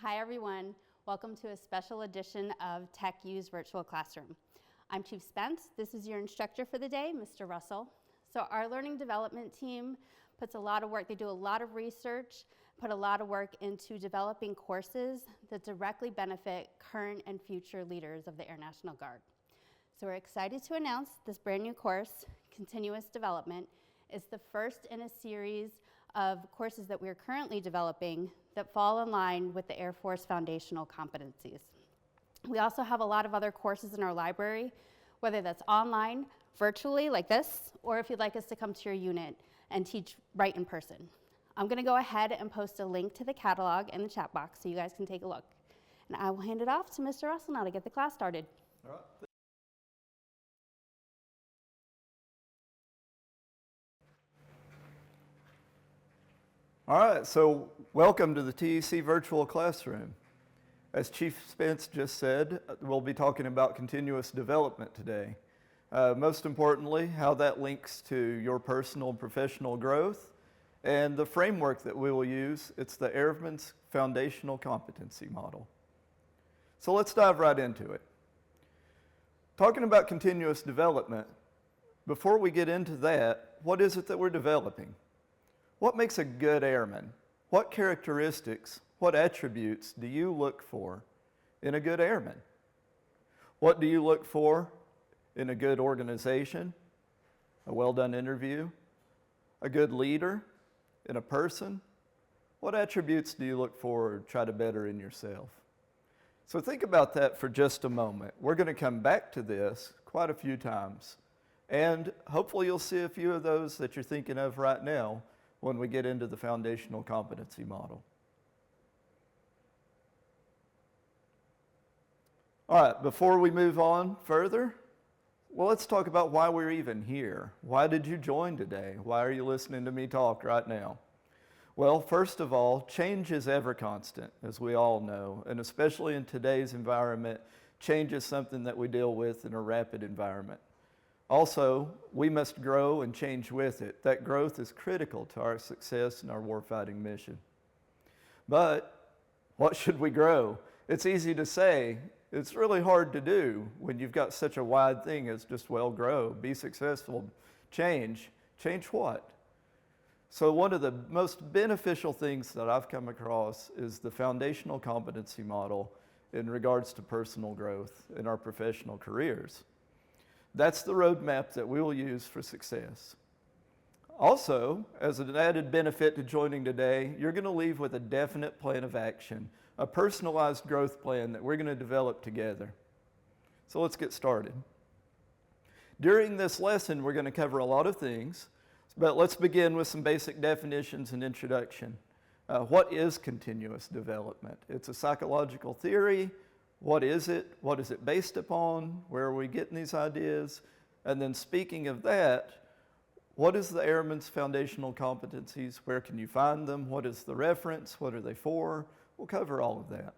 Hi everyone, welcome to a special edition of Tech U's Virtual Classroom. I'm Chief Spence, this is your instructor for the day, Mr. Russell. So our learning development team puts a lot of work, they do a lot of research, put a lot of work into developing courses that directly benefit current and future leaders of the Air National Guard. So we're excited to announce this brand new course, Continuous Development, is the first in a series of courses that we're currently developing that fall in line with the Air Force Foundational Competencies. We also have a lot of other courses in our library, whether that's online, virtually like this, or if you'd like us to come to your unit and teach right in person. I'm gonna go ahead and post a link to the catalog in the chat box so you guys can take a look. And I will hand it off to Mr. Russell now to get the class started. All right. All right, so welcome to the TEC Virtual Classroom. As Chief Spence just said, we'll be talking about continuous development today. Most importantly, how that links to your personal and professional growth, and the framework that we will use, it's the Airman's Foundational Competency Model. So let's dive right into it. Talking about continuous development, before we get into that, what is it that we're developing? What makes a good airman? What characteristics, what attributes do you look for in a good airman? What do you look for in a good organization, a well-done interview, a good leader, in a person? What attributes do you look for or try to better in yourself? So think about that for just a moment. We're going to come back to this quite a few times, and hopefully you'll see a few of those that you're thinking of right now when we get into the foundational competency model. All right, before we move on further, well, let's talk about why we're even here. Why did you join today? Why are you listening to me talk right now? Well, first of all, change is ever constant, as we all know, and especially in today's environment, change is something that we deal with in a rapid environment. Also, we must grow and change with it. That growth is critical to our success in our warfighting mission. But what should we grow? It's easy to say. It's really hard to do when you've got such a wide thing as just, well, grow, be successful, change. Change what? So one of the most beneficial things that I've come across is the foundational competency model in regards to personal growth in our professional careers. That's the roadmap that we will use for success. Also, as an added benefit to joining today, you're going to leave with a definite plan of action, a personalized growth plan that we're going to develop together. So let's get started. During this lesson, we're going to cover a lot of things, but let's begin with some basic definitions and introduction. What is continuous development? It's a psychological theory. What is it? What is it based upon? Where are we getting these ideas? And then speaking of that, what is the Airman's Foundational Competencies? Where can you find them? What is the reference? What are they for? We'll cover all of that.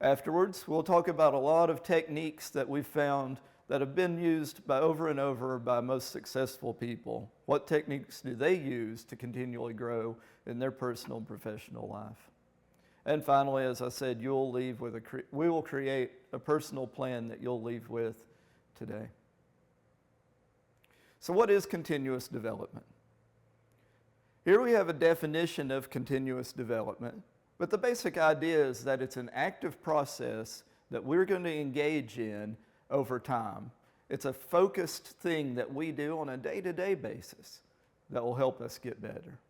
Afterwards, we'll talk about a lot of techniques that we've found that have been used over and over by most successful people. What techniques do they use to continually grow in their personal and professional life? And finally, as I said, we will create a personal plan that you'll leave with today. So what is continuous development? Here we have a definition of continuous development, but the basic idea is that it's an active process that we're going to engage in over time. It's a focused thing that we do on a day-to-day basis that will help us get better.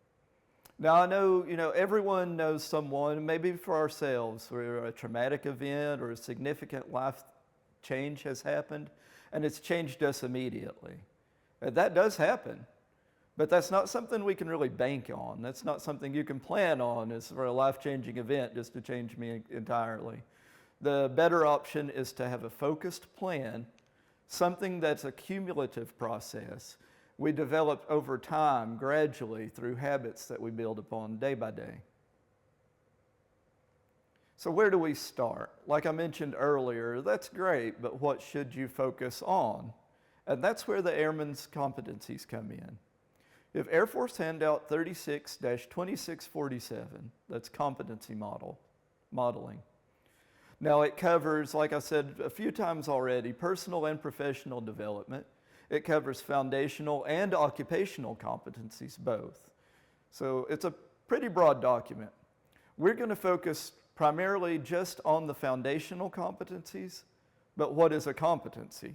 Now I know, everyone knows someone, maybe for ourselves, where a traumatic event or a significant life change has happened, and it's changed us immediately. That does happen, but that's not something we can really bank on. That's not something you can plan on as for a life-changing event just to change me entirely. The better option is to have a focused plan, something that's a cumulative process. We develop over time, gradually, through habits that we build upon day by day. So where do we start? Like I mentioned earlier, that's great, but what should you focus on? And that's where the Airman's competencies come in. If Air Force Handout 36-2647, that's competency model, modeling. Now it covers, like I said a few times already, personal and professional development. It covers foundational and occupational competencies, both. So it's a pretty broad document. We're going to focus primarily just on the foundational competencies, but what is a competency?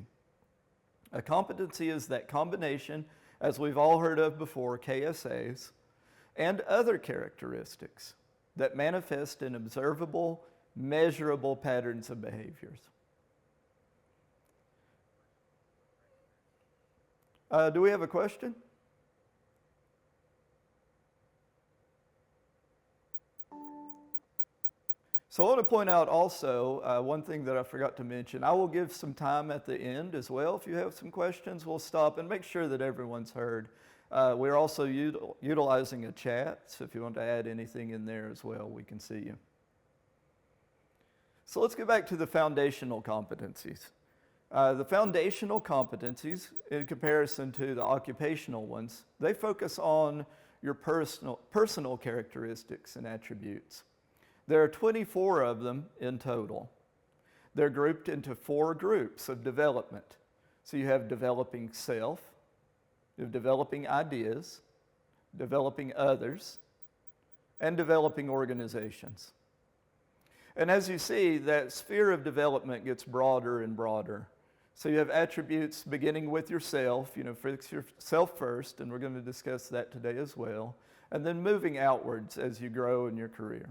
A competency is that combination, as we've all heard of before, KSAs, and other characteristics that manifest in observable, measurable patterns of behaviors. Do we have a question? So I want to point out also one thing that I forgot to mention. I will give some time at the end as well. If you have some questions, we'll stop and make sure that everyone's heard. We're also utilizing a chat, so if you want to add anything in there as well, we can see you. So let's get back to the foundational competencies. The foundational competencies, in comparison to the occupational ones, they focus on your personal characteristics and attributes. There are 24 of them in total. They're grouped into 4 groups of development. So you have developing self, you have developing ideas, developing others, and developing organizations. And as you see, that sphere of development gets broader and broader. So you have attributes beginning with yourself, fix yourself first, and we're going to discuss that today as well, and then moving outwards as you grow in your career.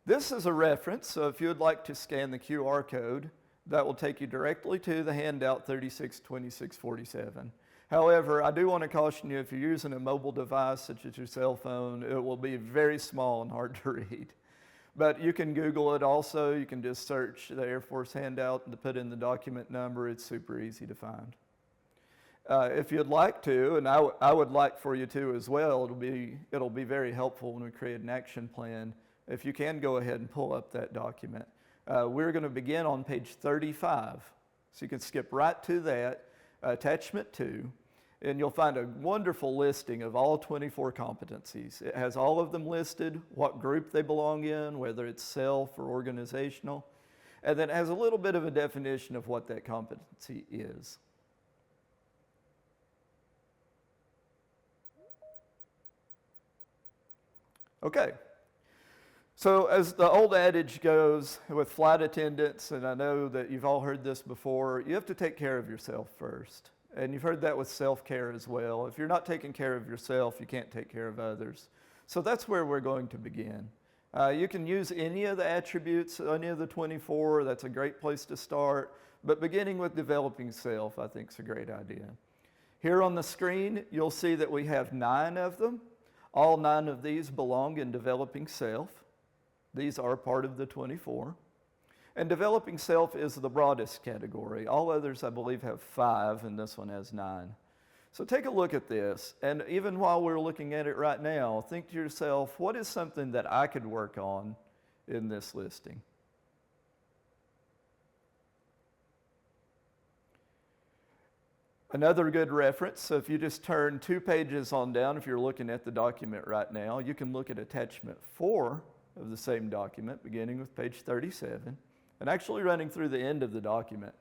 This is a reference, so if you would like to scan the QR code, that will take you directly to the handout 362647. However, I do want to caution you, if you're using a mobile device such as your cell phone, it will be very small and hard to read. But you can Google it also. You can just search the Air Force handout and put in the document number. It's super easy to find. If you'd like to, and I would like for you to as well, it'll be very helpful when we create an action plan. If you can go ahead and pull up that document. We're going to begin on page 35. So you can skip right to that, attachment 2, and you'll find a wonderful listing of all 24 competencies. It has all of them listed, what group they belong in, whether it's self or organizational, and then it has a little bit of a definition of what that competency is. Okay. So as the old adage goes with flight attendants, and I know that you've all heard this before, you have to take care of yourself first. And you've heard that with self-care as well. If you're not taking care of yourself, you can't take care of others. So that's where we're going to begin. You can use any of the attributes, any of the 24. That's a great place to start. But beginning with developing self, I think is a great idea. Here on the screen, you'll see that we have 9 of them. All 9 of these belong in developing self. These are part of the 24. And developing self is the broadest category. All others, I believe, have 5, and this one has 9. So take a look at this, and even while we're looking at it right now, think to yourself, what is something that I could work on in this listing? Another good reference, so if you just turn 2 pages on down, if you're looking at the document right now, you can look at attachment 4 of the same document, beginning with page 37, and actually running through the end of the document.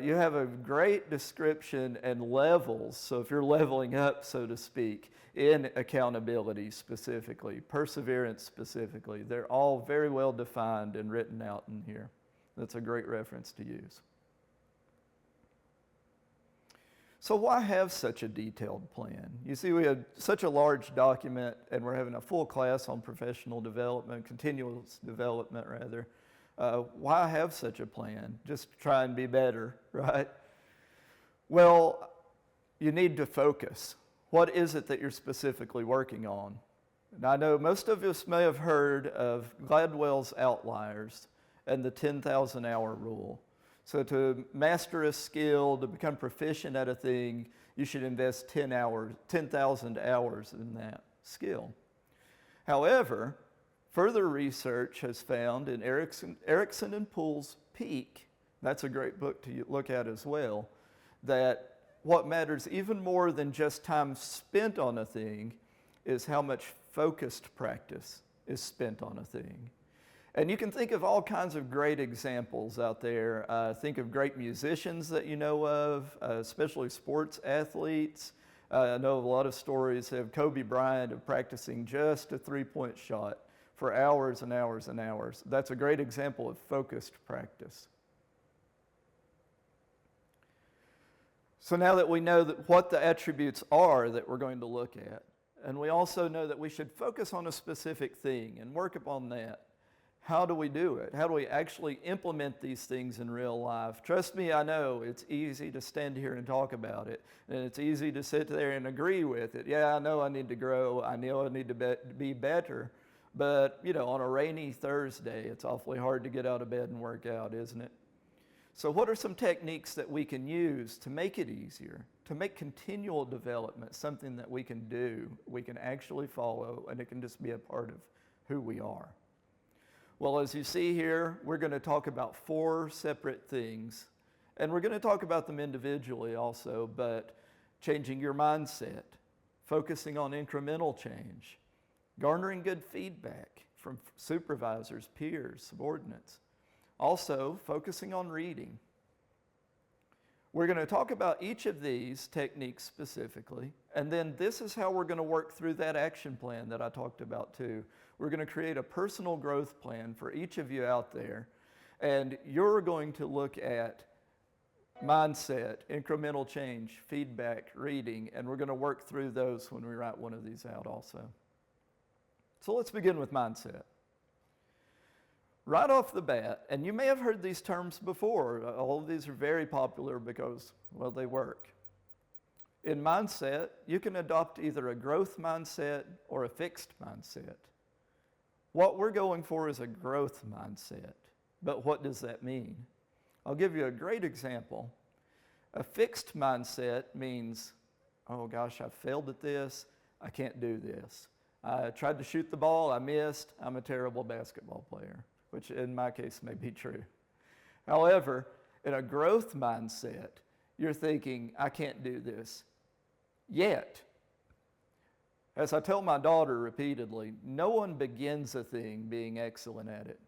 You have a great description and levels, so if you're leveling up, so to speak, in accountability specifically, perseverance specifically, they're all very well defined and written out in here. That's a great reference to use. So why have such a detailed plan? You see, we have such a large document, and we're having a full class on professional development, continuous development rather. Why have such a plan? Just to try and be better, right? Well, you need to focus. What is it that you're specifically working on? And I know most of us may have heard of Gladwell's outliers and the 10,000 hour rule. So to master a skill, to become proficient at a thing, you should invest 10,000 hours in that skill. However, further research has found in Erickson and Poole's Peak, that's a great book to look at as well, that what matters even more than just time spent on a thing is how much focused practice is spent on a thing. And you can think of all kinds of great examples out there. Think of great musicians that you know of, especially sports athletes. I know a lot of stories of Kobe Bryant of practicing just a three-point shot for hours and hours and hours. That's a great example of focused practice. So now that we know what the attributes are that we're going to look at, and we also know that we should focus on a specific thing and work upon that, how do we do it? How do we actually implement these things in real life? Trust me, I know it's easy to stand here and talk about it, and it's easy to sit there and agree with it. Yeah, I know I need to grow. I know I need to be better. But, on a rainy Thursday, it's awfully hard to get out of bed and work out, isn't it? So what are some techniques that we can use to make it easier, to make continual development something that we can do, we can actually follow, and it can just be a part of who we are? Well, as you see here, we're going to talk about 4 separate things, and we're going to talk about them individually also, but changing your mindset, focusing on incremental change, garnering good feedback from supervisors, peers, subordinates, also focusing on reading. We're going to talk about each of these techniques specifically, and then this is how we're going to work through that action plan that I talked about too. We're going to create a personal growth plan for each of you out there, and you're going to look at mindset, incremental change, feedback, reading, and we're going to work through those when we write one of these out also. So let's begin with mindset. Right off the bat, and you may have heard these terms before, all of these are very popular because, well, they work. In mindset, you can adopt either a growth mindset or a fixed mindset. What we're going for is a growth mindset, but what does that mean? I'll give you a great example. A fixed mindset means, oh gosh, I failed at this, I can't do this. I tried to shoot the ball, I missed, I'm a terrible basketball player, which in my case may be true. However, in a growth mindset, you're thinking, I can't do this yet. As I tell my daughter repeatedly, no one begins a thing being excellent at it.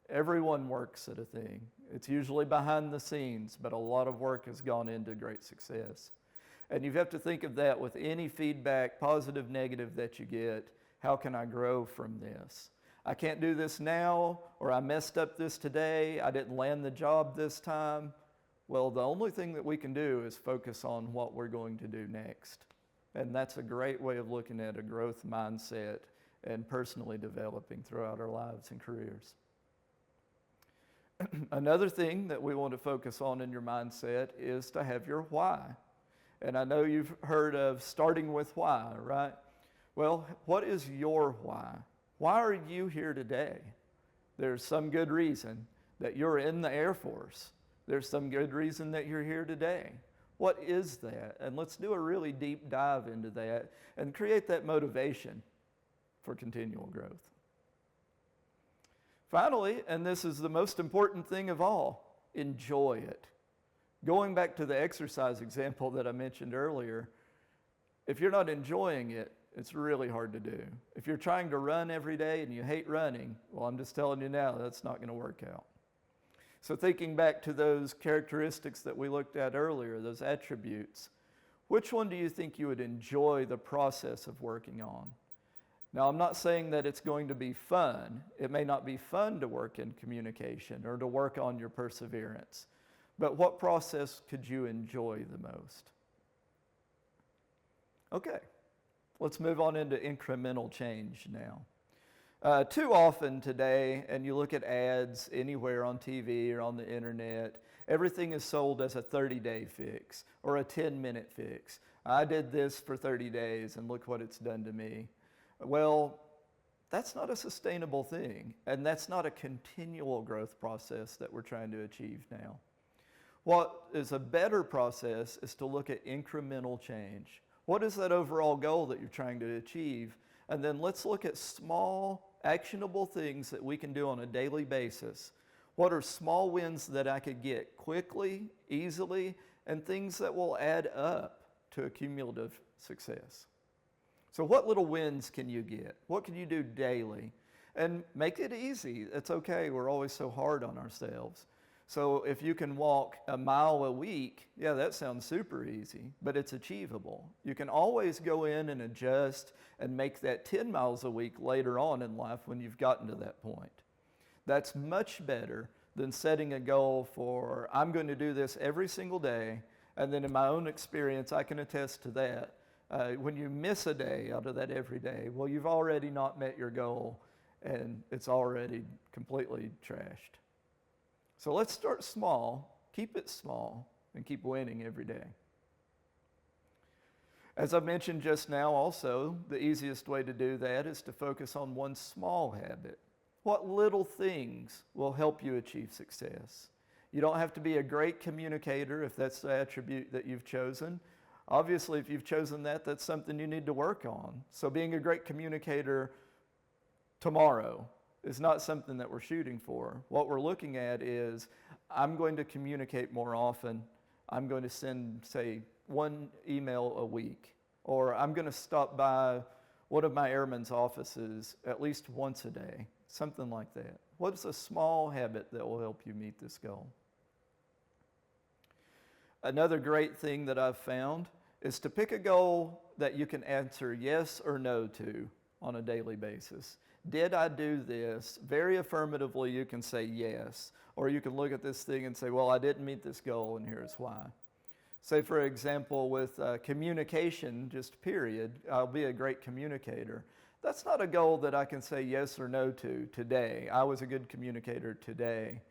Everyone works at a thing. It's usually behind the scenes, but a lot of work has gone into great success. And you have to think of that with any feedback, positive, negative, that you get. How can I grow from this? I can't do this now, or I messed up this today, I didn't land the job this time. Well, the only thing that we can do is focus on what we're going to do next. And that's a great way of looking at a growth mindset and personally developing throughout our lives and careers. Another thing that we want to focus on in your mindset is to have your why. And I know you've heard of starting with why, right? Well, what is your why? Why are you here today? There's some good reason that you're in the Air Force. There's some good reason that you're here today. What is that? And let's do a really deep dive into that and create that motivation for continual growth. Finally, and this is the most important thing of all, enjoy it. Going back to the exercise example that I mentioned earlier, if you're not enjoying it, it's really hard to do. If you're trying to run every day and you hate running, well, I'm just telling you now, that's not going to work out. So thinking back to those characteristics that we looked at earlier, those attributes, which one do you think you would enjoy the process of working on? Now, I'm not saying that it's going to be fun. It may not be fun to work in communication or to work on your perseverance. But what process could you enjoy the most? Okay, let's move on into incremental change now. Too often today, and you look at ads anywhere on TV or on the internet, everything is sold as a 30-day fix or a 10-minute fix. I did this for 30 days and look what it's done to me. Well, that's not a sustainable thing, and that's not a continual growth process that we're trying to achieve now. What is a better process is to look at incremental change. What is that overall goal that you're trying to achieve? And then let's look at small, actionable things that we can do on a daily basis. What are small wins that I could get quickly, easily, and things that will add up to a cumulative success? So what little wins can you get? What can you do daily? And make it easy. It's okay. We're always so hard on ourselves. So if you can walk a mile a week, yeah, that sounds super easy, but it's achievable. You can always go in and adjust and make that 10 miles a week later on in life when you've gotten to that point. That's much better than setting a goal for, I'm going to do this every single day, and then in my own experience, I can attest to that. When you miss a day out of that every day, well, you've already not met your goal, and it's already completely trashed. So let's start small, keep it small, and keep winning every day. As I mentioned just now also, the easiest way to do that is to focus on one small habit. What little things will help you achieve success? You don't have to be a great communicator if that's the attribute that you've chosen. Obviously, if you've chosen that, that's something you need to work on. So being a great communicator tomorrow is not something that we're shooting for. What we're looking at is, I'm going to communicate more often. I'm going to send, say, one email a week. Or I'm going to stop by one of my airmen's offices at least once a day. Something like that. What's a small habit that will help you meet this goal? Another great thing that I've found is to pick a goal that you can answer yes or no to on a daily basis. Did I do this? Very affirmatively, you can say yes. Or you can look at this thing and say, well, I didn't meet this goal, and here's why. Say, for example, with communication, just period, I'll be a great communicator. That's not a goal that I can say yes or no to today. I was a good communicator today.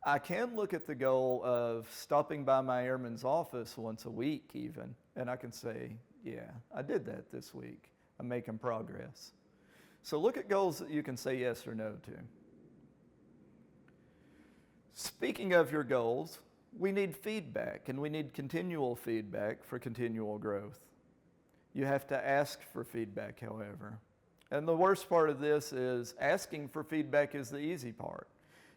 I can look at the goal of stopping by my airman's office once a week even, and I can say, yeah, I did that this week. I'm making progress. So look at goals that you can say yes or no to. Speaking of your goals, we need feedback, and we need continual feedback for continual growth. You have to ask for feedback, however. And the worst part of this is asking for feedback is the easy part.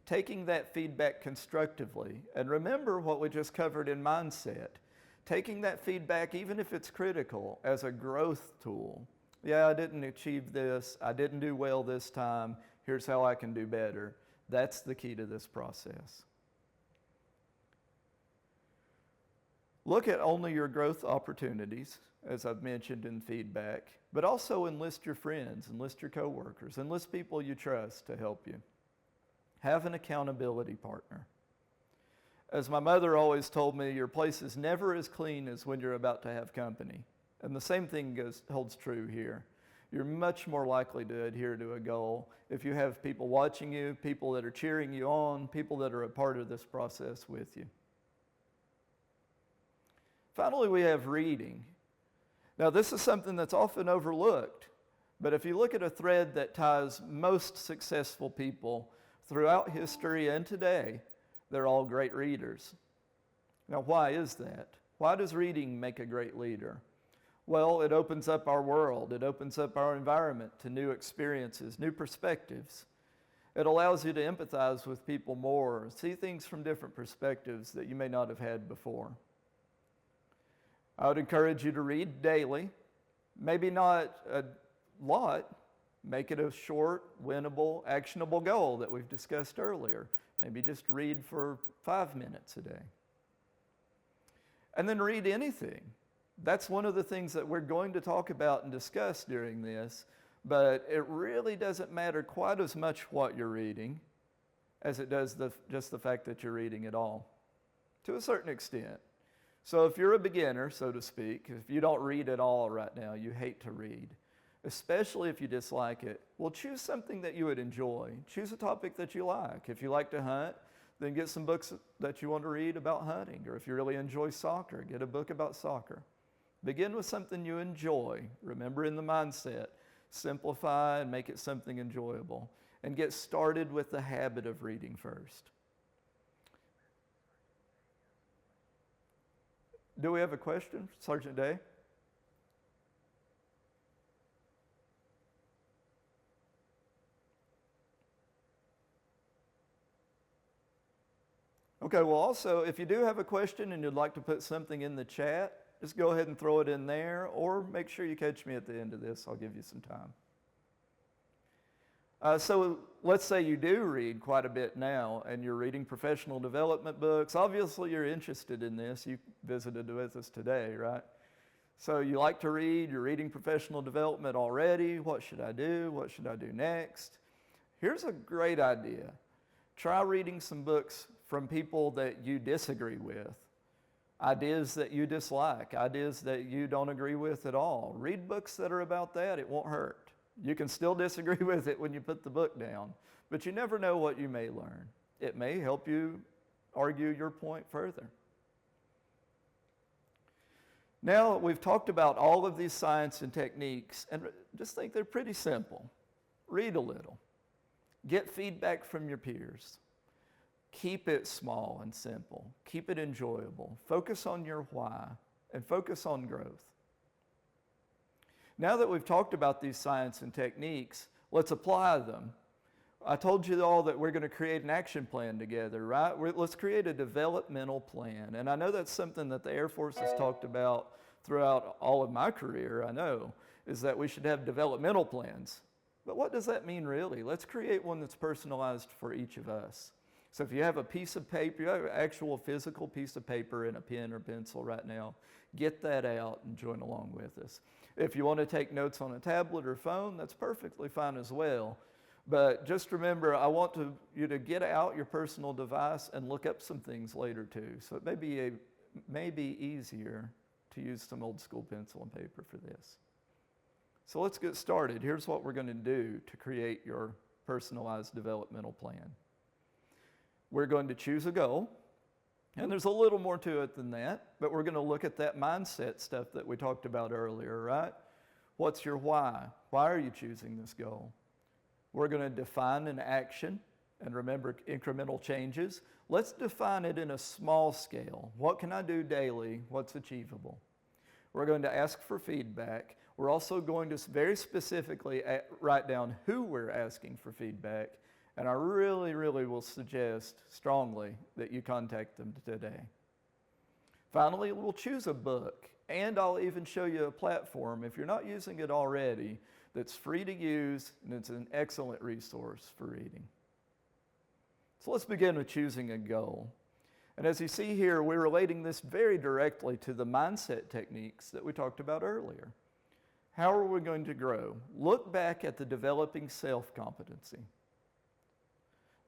Taking that feedback constructively, and remember what we just covered in mindset, taking that feedback, even if it's critical, as a growth tool. Yeah, I didn't achieve this, I didn't do well this time, here's how I can do better. That's the key to this process. Look at only your growth opportunities, as I've mentioned in feedback, but also enlist your friends, enlist your coworkers, enlist people you trust to help you. Have an accountability partner. As my mother always told me, your place is never as clean as when you're about to have company. And the same thing holds true here. You're much more likely to adhere to a goal if you have people watching you, people that are cheering you on, people that are a part of this process with you. Finally, we have reading. Now, this is something that's often overlooked, but if you look at a thread that ties most successful people throughout history and today, they're all great readers. Now, why is that? Why does reading make a great leader? Well, it opens up our world. It opens up our environment to new experiences, new perspectives. It allows you to empathize with people more, see things from different perspectives that you may not have had before. I would encourage you to read daily, maybe not a lot. Make it a short, winnable, actionable goal that we've discussed earlier. Maybe just read for 5 minutes a day. And then read anything. That's one of the things that we're going to talk about and discuss during this, but it really doesn't matter quite as much what you're reading as it does just the fact that you're reading at all, to a certain extent. So if you're a beginner, so to speak, if you don't read at all right now, you hate to read, especially if you dislike it, well, choose something that you would enjoy. Choose a topic that you like. If you like to hunt, then get some books that you want to read about hunting. Or if you really enjoy soccer, get a book about soccer. Begin with something you enjoy. Remember, in the mindset, simplify and make it something enjoyable. And get started with the habit of reading first. Do we have a question, Sergeant Day? Okay, well also, if you do have a question and you'd like to put something in the chat, just go ahead and throw it in there, or make sure you catch me at the end of this. I'll give you some time. So let's say you do read quite a bit now and you're reading professional development books. Obviously you're interested in this. You visited with us today, right? So you like to read, you're reading professional development already. What should I do? What should I do next? Here's a great idea. Try reading some books from people that you disagree with, ideas that you dislike, ideas that you don't agree with at all. Read books that are about that. It won't hurt. You can still disagree with it when you put the book down, but you never know what you may learn. It may help you argue your point further. Now we've talked about all of these science and techniques, and just think they're pretty simple. Read a little. Get feedback from your peers. Keep it small and simple. Keep it enjoyable. Focus on your why, and focus on growth. Now that we've talked about these science and techniques, let's apply them. I told you all that we're going to create an action plan together, right? Let's create a developmental plan. And I know that's something that the Air Force has talked about throughout all of my career, I know, is that we should have developmental plans. But what does that mean really? Let's create one that's personalized for each of us. So if you have a piece of paper, you have an actual physical piece of paper and a pen or pencil right now, get that out and join along with us. If you want to take notes on a tablet or phone, that's perfectly fine as well. But just remember, I want you to get out your personal device and look up some things later too. So it may be easier to use some old school pencil and paper for this. So let's get started. Here's what we're going to do to create your personalized developmental plan. We're going to choose a goal, and there's a little more to it than that, but we're going to look at that mindset stuff that we talked about earlier, right? What's your why? Why are you choosing this goal? We're going to define an action, and remember incremental changes. Let's define it in a small scale. What can I do daily? What's achievable? We're going to ask for feedback. We're also going to very specifically write down who we're asking for feedback, and I really, really will suggest strongly that you contact them today. Finally, we'll choose a book, and I'll even show you a platform, if you're not using it already, that's free to use, and it's an excellent resource for reading. So let's begin with choosing a goal. And as you see here, we're relating this very directly to the mindset techniques that we talked about earlier. How are we going to grow? Look back at the developing self-competency.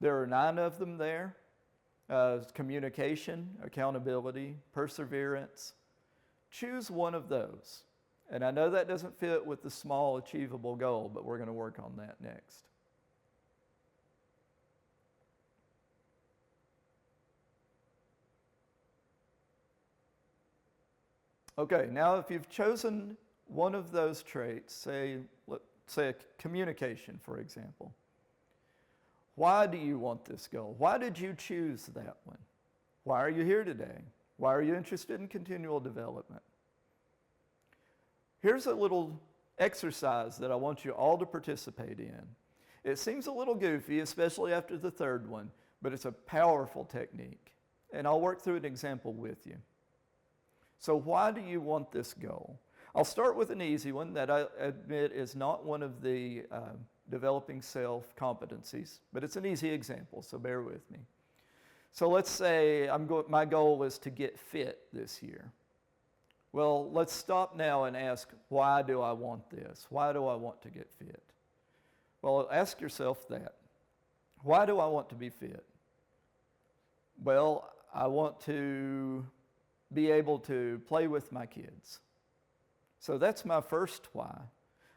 There are 9 of them there. Communication, accountability, perseverance. Choose one of those. And I know that doesn't fit with the small achievable goal, but we're going to work on that next. Okay, now if you've chosen one of those traits, let's say communication, for example. Why do you want this goal? Why did you choose that one? Why are you here today? Why are you interested in continual development? Here's a little exercise that I want you all to participate in. It seems a little goofy, especially after the third one, but it's a powerful technique. And I'll work through an example with you. So why do you want this goal? I'll start with an easy one that I admit is not one of the developing self-competencies, but it's an easy example, so bear with me. So let's say my goal is to get fit this year. Well, let's stop now and ask, why do I want this? Why do I want to get fit? Well, ask yourself that. Why do I want to be fit? Well, I want to be able to play with my kids. So that's my first why.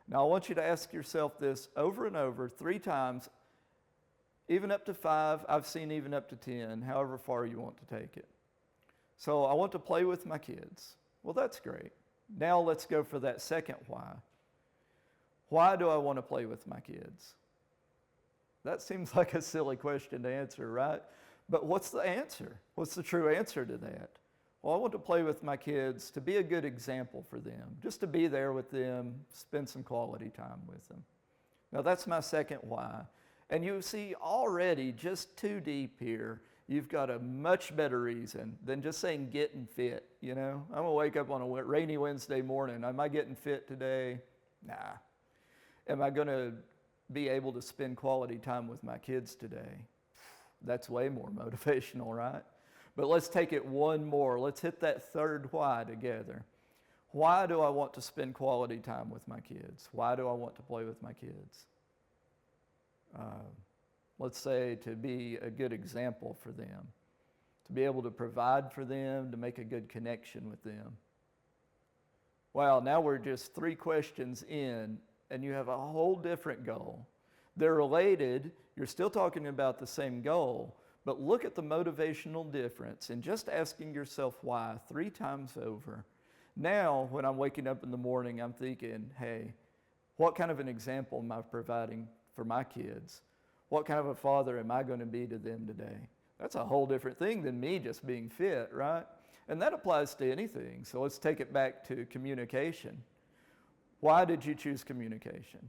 Now I want you to ask yourself this over and over 3 times, even up to 5, I've seen even up to 10, however far you want to take it. So I want to play with my kids. Well, that's great. Now let's go for that second why. Why do I want to play with my kids? That seems like a silly question to answer, right? But what's the answer? What's the true answer to that? Well, I want to play with my kids to be a good example for them, just to be there with them, spend some quality time with them. Now that's my second why. And you see already, just too deep here, you've got a much better reason than just saying getting fit, you know? I'm gonna wake up on a rainy Wednesday morning. Am I getting fit today? Nah. Am I gonna be able to spend quality time with my kids today. That's way more motivational, right? But let's take it one more. Let's hit that third why together. Why do I want to spend quality time with my kids? Why do I want to play with my kids? Let's say to be a good example for them, to be able to provide for them, to make a good connection with them. Wow, now we're just 3 questions in, and you have a whole different goal. They're related, you're still talking about the same goal, but look at the motivational difference and just asking yourself why 3 times over. Now, when I'm waking up in the morning, I'm thinking, hey, what kind of an example am I providing for my kids? What kind of a father am I going to be to them today? That's a whole different thing than me just being fit, right? And that applies to anything. So let's take it back to communication. Why did you choose communication?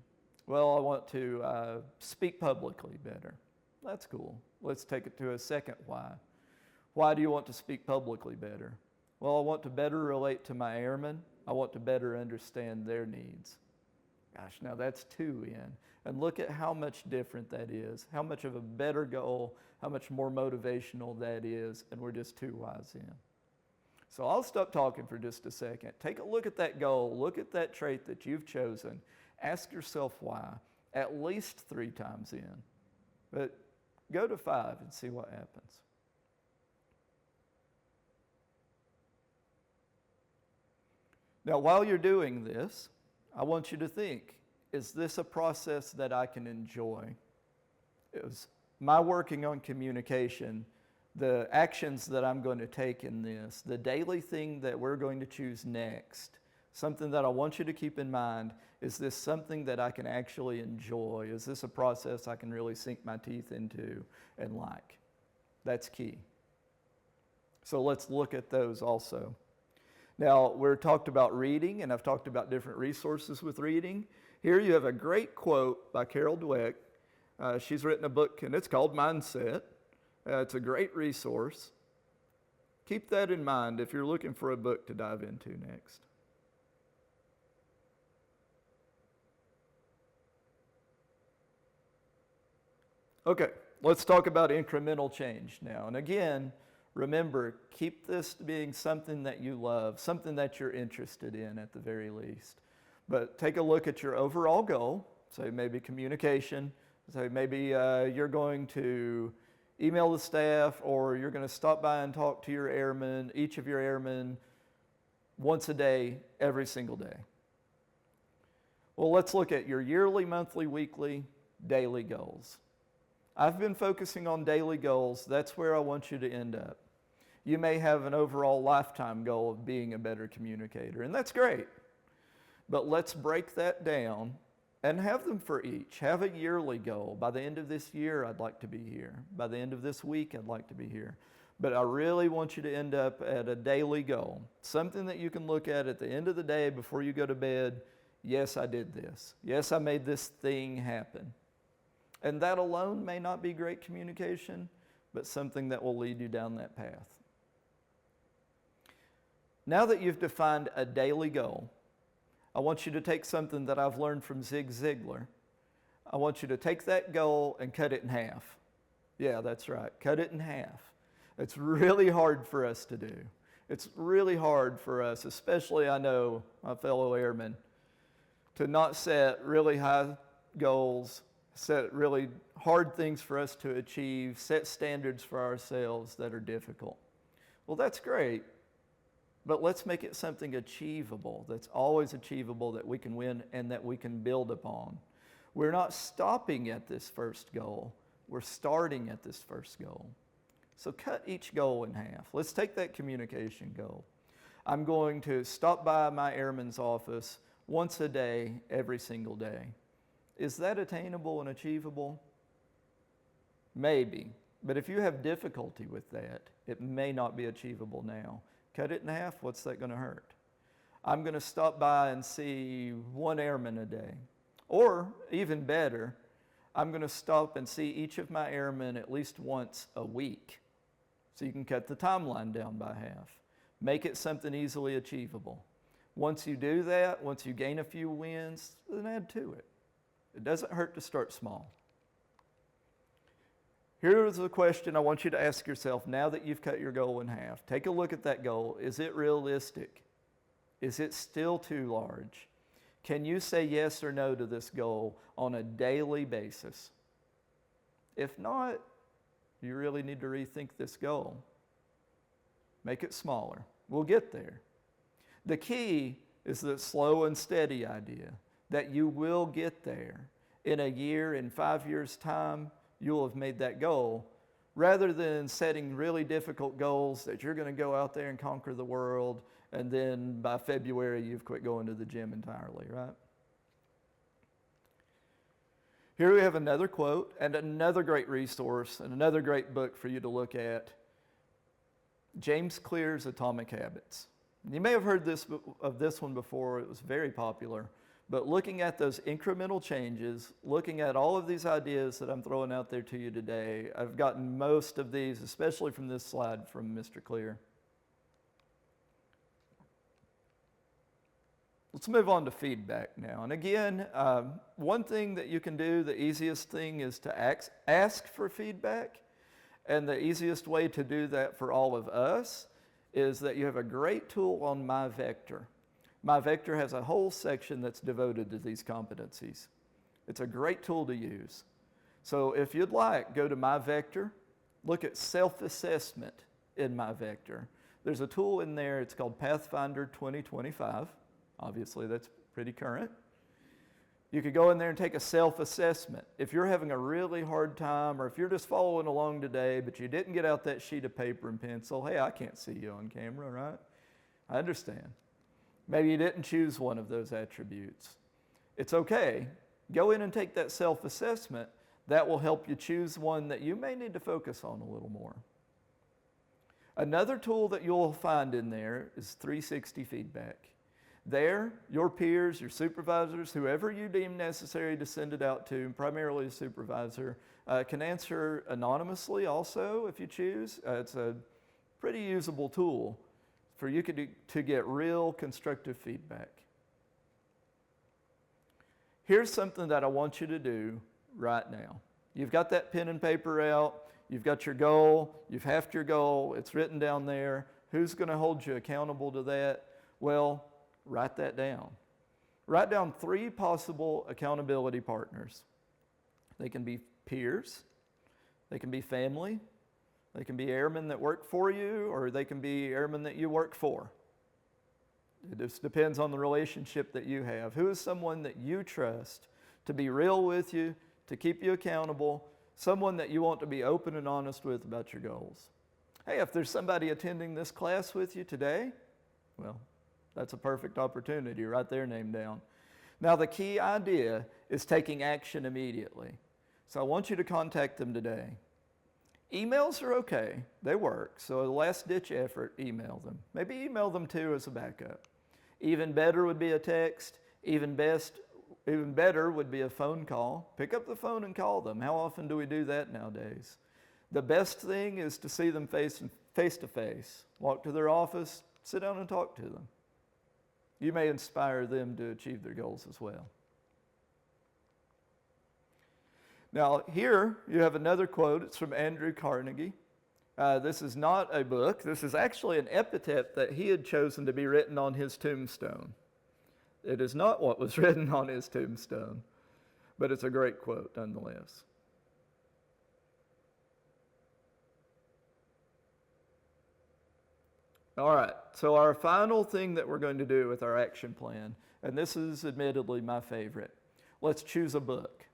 Well, I want to speak publicly better. That's cool. Let's take it to a second why. Why do you want to speak publicly better? Well, I want to better relate to my airmen. I want to better understand their needs. Gosh, now that's 2 in. And look at how much different that is, how much of a better goal, how much more motivational that is, and we're just 2 whys in. So I'll stop talking for just a second. Take a look at that goal, look at that trait that you've chosen. Ask yourself why, at least 3 times in. But go to 5 and see what happens. Now, while you're doing this, I want you to think, is this a process that I can enjoy? Is my working on communication, the actions that I'm going to take in this, the daily thing that we're going to choose next, something that I want you to keep in mind, is this something that I can actually enjoy? Is this a process I can really sink my teeth into and like? That's key. So let's look at those also. Now, we're talked about reading, and I've talked about different resources with reading. Here you have a great quote by Carol Dweck. She's written a book, and it's called Mindset. It's a great resource. Keep that in mind if you're looking for a book to dive into next. Okay, let's talk about incremental change now. And again, remember, keep this being something that you love, something that you're interested in at the very least. But take a look at your overall goal, say maybe communication, say maybe you're going to email the staff, or you're going to stop by and talk to your airmen, each of your airmen, once a day, every single day. Well, let's look at your yearly, monthly, weekly, daily goals. I've been focusing on daily goals. That's where I want you to end up. You may have an overall lifetime goal of being a better communicator, and that's great. But let's break that down and have them for each. Have a yearly goal. By the end of this year, I'd like to be here. By the end of this week, I'd like to be here. But I really want you to end up at a daily goal, something that you can look at the end of the day before you go to bed. Yes, I did this. Yes, I made this thing happen. And that alone may not be great communication, but something that will lead you down that path. Now that you've defined a daily goal, I want you to take something that I've learned from Zig Ziglar. I want you to take that goal and cut it in half. Yeah, that's right. Cut it in half. It's really hard for us to do. It's really hard for us, especially I know my fellow airmen, to not set really high goals, set really hard things for us to achieve, set standards for ourselves that are difficult. Well, that's great, but let's make it something achievable, that's always achievable, that we can win and that we can build upon. We're not stopping at this first goal. We're starting at this first goal. So cut each goal in half. Let's take that communication goal. I'm going to stop by my airman's office once a day, every single day. Is that attainable and achievable? Maybe. But if you have difficulty with that, it may not be achievable now. Cut it in half, what's that going to hurt? I'm going to stop by and see one airman a day. Or, even better, I'm going to stop and see each of my airmen at least once a week. So you can cut the timeline down by half. Make it something easily achievable. Once you do that, once you gain a few wins, then add to it. It doesn't hurt to start small. Here's a question I want you to ask yourself now that you've cut your goal in half. Take a look at that goal. Is it realistic? Is it still too large? Can you say yes or no to this goal on a daily basis? If not, you really need to rethink this goal. Make it smaller. We'll get there. The key is the slow and steady idea that you will get there. In a year, in 5 years' time, you'll have made that goal, rather than setting really difficult goals that you're going to go out there and conquer the world, and then by February you've quit going to the gym entirely, right? Here we have another quote and another great resource and another great book for you to look at. James Clear's Atomic Habits. You may have heard of this one before. It was very popular. But looking at those incremental changes, looking at all of these ideas that I'm throwing out there to you today, I've gotten most of these, especially from this slide from Mr. Clear. Let's move on to feedback now. And again, one thing that you can do, the easiest thing is to ask for feedback. And the easiest way to do that for all of us is that you have a great tool on MyVector. MyVector has a whole section that's devoted to these competencies. It's a great tool to use. So if you'd like, go to MyVector, look at self-assessment in MyVector. There's a tool in there, it's called Pathfinder 2025. Obviously, that's pretty current. You could go in there and take a self-assessment. If you're having a really hard time, or if you're just following along today, but you didn't get out that sheet of paper and pencil, hey, I can't see you on camera, right? I understand. Maybe you didn't choose one of those attributes. It's okay. Go in and take that self-assessment. That will help you choose one that you may need to focus on a little more. Another tool that you'll find in there is 360 feedback. There, your peers, your supervisors, whoever you deem necessary to send it out to, primarily a supervisor, can answer anonymously also if you choose. It's a pretty usable tool for you to get real constructive feedback. Here's something that I want you to do right now. You've got that pen and paper out, you've got your goal, you've halved your goal, it's written down there. Who's going to hold you accountable to that? Well, write that down. Write down 3 possible accountability partners. They can be peers, they can be family, they can be airmen that work for you, or they can be airmen that you work for. It just depends on the relationship that you have. Who is someone that you trust to be real with you, to keep you accountable, someone that you want to be open and honest with about your goals? Hey, if there's somebody attending this class with you today, well, that's a perfect opportunity. Write their name down. Now, the key idea is taking action immediately. So I want you to contact them today. Emails are okay. They work. So a last-ditch effort, email them. Maybe email them too as a backup. Even better would be a text. Even better would be a phone call. Pick up the phone and call them. How often do we do that nowadays? The best thing is to see them face to face. Walk to their office, sit down and talk to them. You may inspire them to achieve their goals as well. Now, here you have another quote. It's from Andrew Carnegie. This is not a book. This is actually an epitaph that he had chosen to be written on his tombstone. It is not what was written on his tombstone, but it's a great quote nonetheless. All right, so our final thing that we're going to do with our action plan, and this is admittedly my favorite, let's choose a book.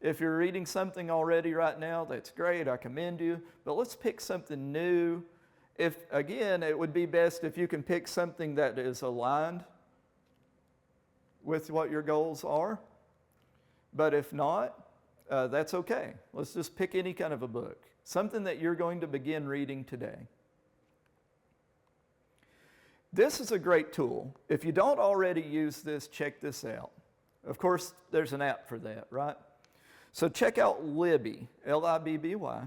If you're reading something already right now, that's great, I commend you, but let's pick something new. Again, it would be best if you can pick something that is aligned with what your goals are, but if not, that's okay. Let's just pick any kind of a book, something that you're going to begin reading today. This is a great tool. If you don't already use this, check this out. Of course, there's an app for that, right? So check out Libby, L-I-B-B-Y.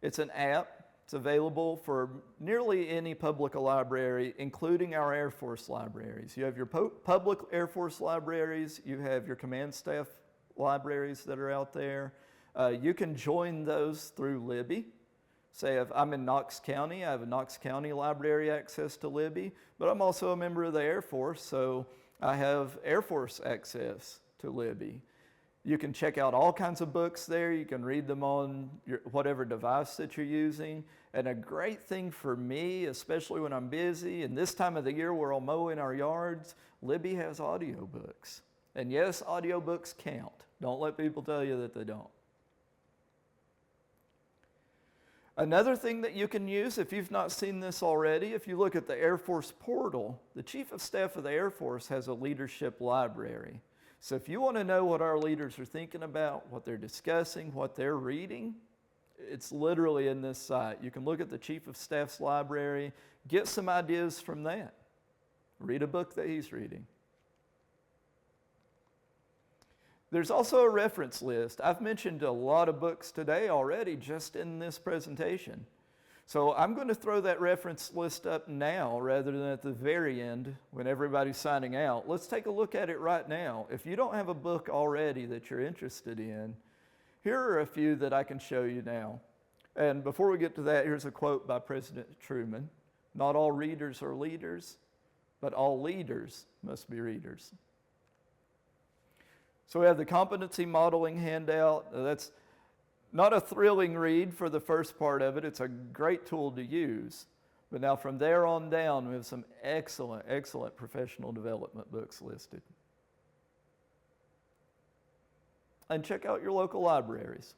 It's an app. It's available for nearly any public library, including our Air Force libraries. You have your public Air Force libraries, you have your command staff libraries that are out there. You can join those through Libby. Say if I'm in Knox County, I have a Knox County library access to Libby, but I'm also a member of the Air Force, so I have Air Force access to Libby. You can check out all kinds of books there. You can read them on whatever device that you're using. And a great thing for me, especially when I'm busy, and this time of the year we're all mowing our yards, Libby has audiobooks. And yes, audiobooks count. Don't let people tell you that they don't. Another thing that you can use, if you've not seen this already, if you look at the Air Force portal, the Chief of Staff of the Air Force has a leadership library. So if you want to know what our leaders are thinking about, what they're discussing, what they're reading, it's literally in this site. You can look at the Chief of Staff's library, get some ideas from that. Read a book that he's reading. There's also a reference list. I've mentioned a lot of books today already just in this presentation. So I'm going to throw that reference list up now rather than at the very end when everybody's signing out. Let's take a look at it right now. If you don't have a book already that you're interested in, here are a few that I can show you now. And before we get to that, here's a quote by President Truman. Not all readers are leaders, but all leaders must be readers. So we have the competency modeling handout. That's not a thrilling read for the first part of it. It's a great tool to use. But now from there on down, we have some excellent, excellent professional development books listed. And check out your local libraries.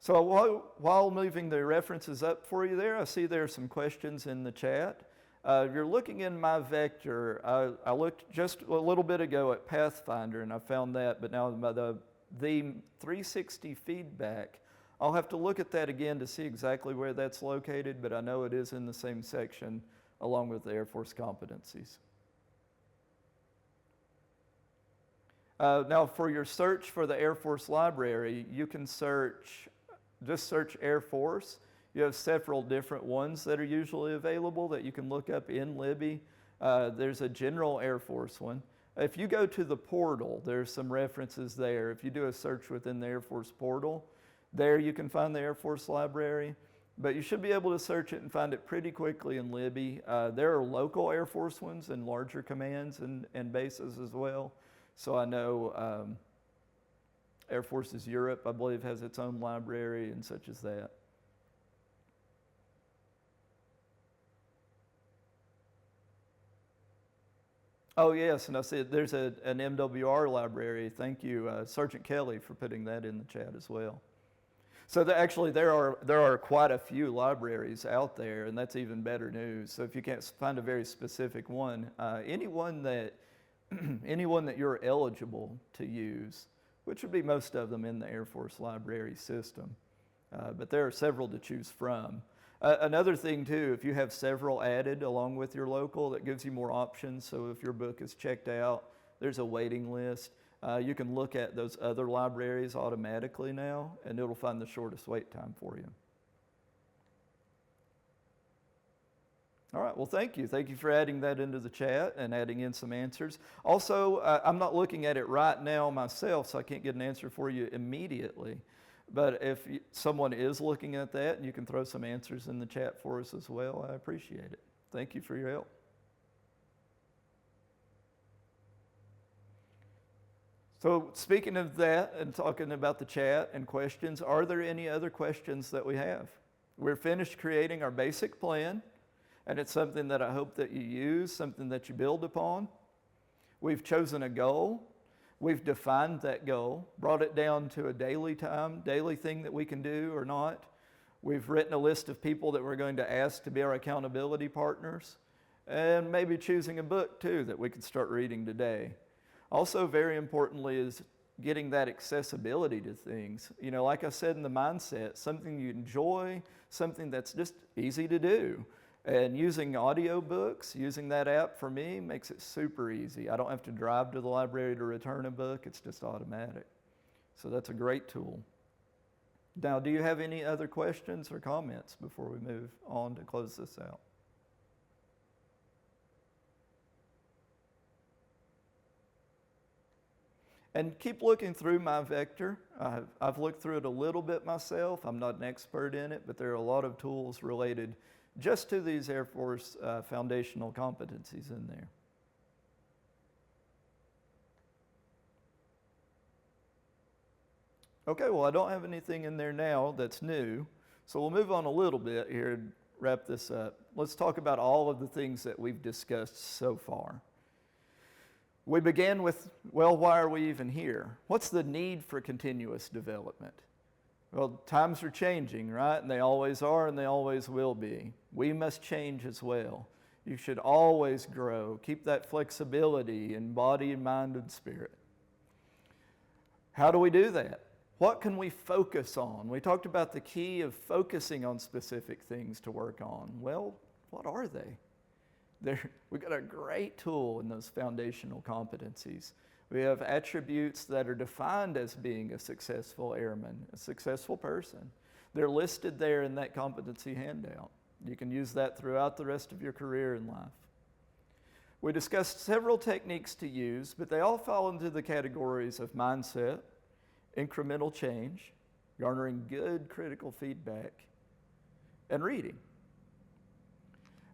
So while moving the references up for you there, I see there are some questions in the chat. You're looking in my vector. I looked just a little bit ago at Pathfinder and I found that, but now by the 360 feedback, I'll have to look at that again to see exactly where that's located, but I know it is in the same section along with the Air Force competencies. Now for your search for the Air Force Library, you can just search Air Force. You have several different ones that are usually available that you can look up in Libby. There's a general Air Force one. If you go to the portal, there's some references there. If you do a search within the Air Force portal, there you can find the Air Force Library. But you should be able to search it and find it pretty quickly in Libby. There are local Air Force ones and larger commands and bases as well. So I know Air Forces Europe, I believe, has its own library and such as that. Oh yes, and I see there's an MWR library. Thank you, Sergeant Kelly, for putting that in the chat as well. So actually there are quite a few libraries out there, and that's even better news. So if you can't find a very specific one, anyone that you're eligible to use, which would be most of them in the Air Force library system, but there are several to choose from. Another thing too, if you have several added along with your local, that gives you more options. So if your book is checked out, there's a waiting list. You can look at those other libraries automatically now, and it'll find the shortest wait time for you. All right, well, thank you. Thank you for adding that into the chat and adding in some answers. Also, I'm not looking at it right now myself, so I can't get an answer for you immediately. But if someone is looking at that, and you can throw some answers in the chat for us as well, I appreciate it. Thank you for your help. So speaking of that and talking about the chat and questions, are there any other questions that we have? We're finished creating our basic plan, and it's something that I hope that you use, something that you build upon. We've chosen a goal. We've defined that goal, brought it down to a daily thing that we can do or not. We've written a list of people that we're going to ask to be our accountability partners, and maybe choosing a book too that we can start reading today. Also, very importantly, is getting that accessibility to things. You know, like I said in the mindset, something you enjoy, something that's just easy to do. And using audiobooks, using that app for me makes it super easy. I don't have to drive to the library to return a book, it's just automatic. So that's a great tool. Now, do you have any other questions or comments before we move on to close this out? And keep looking through my vector. I've looked through it a little bit myself. I'm not an expert in it, but there are a lot of tools related just to these Air Force foundational competencies in there. Okay, well, I don't have anything in there now that's new, so we'll move on a little bit here and wrap this up. Let's talk about all of the things that we've discussed so far. We began with, well, why are we even here? What's the need for continuous development? Well, times are changing, right? And they always are and they always will be. We must change as well. You should always grow. Keep that flexibility in body and mind and spirit. How do we do that? What can we focus on? We talked about the key of focusing on specific things to work on. Well, what are they? We've got a great tool in those foundational competencies. We have attributes that are defined as being a successful airman, a successful person. They're listed there in that competency handout. You can use that throughout the rest of your career in life. We discussed several techniques to use, but they all fall into the categories of mindset, incremental change, garnering good critical feedback, and reading.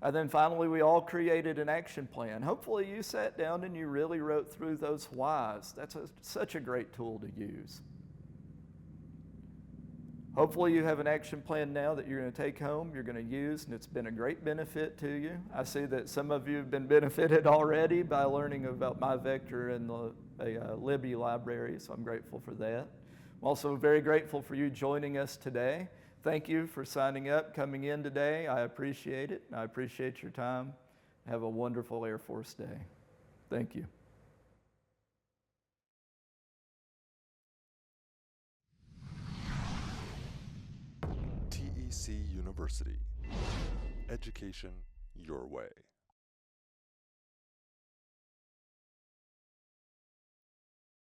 And then finally, we all created an action plan. Hopefully you sat down and you really wrote through those whys. That's such a great tool to use. Hopefully you have an action plan now that you're going to take home, you're going to use, and it's been a great benefit to you. I see that some of you have been benefited already by learning about my vector and the Libby library, so I'm grateful for that. I'm also very grateful for you joining us today. Thank you for signing up, coming in today. I appreciate it. I appreciate your time. Have a wonderful Air Force Day. Thank you. TEC University. Education your way.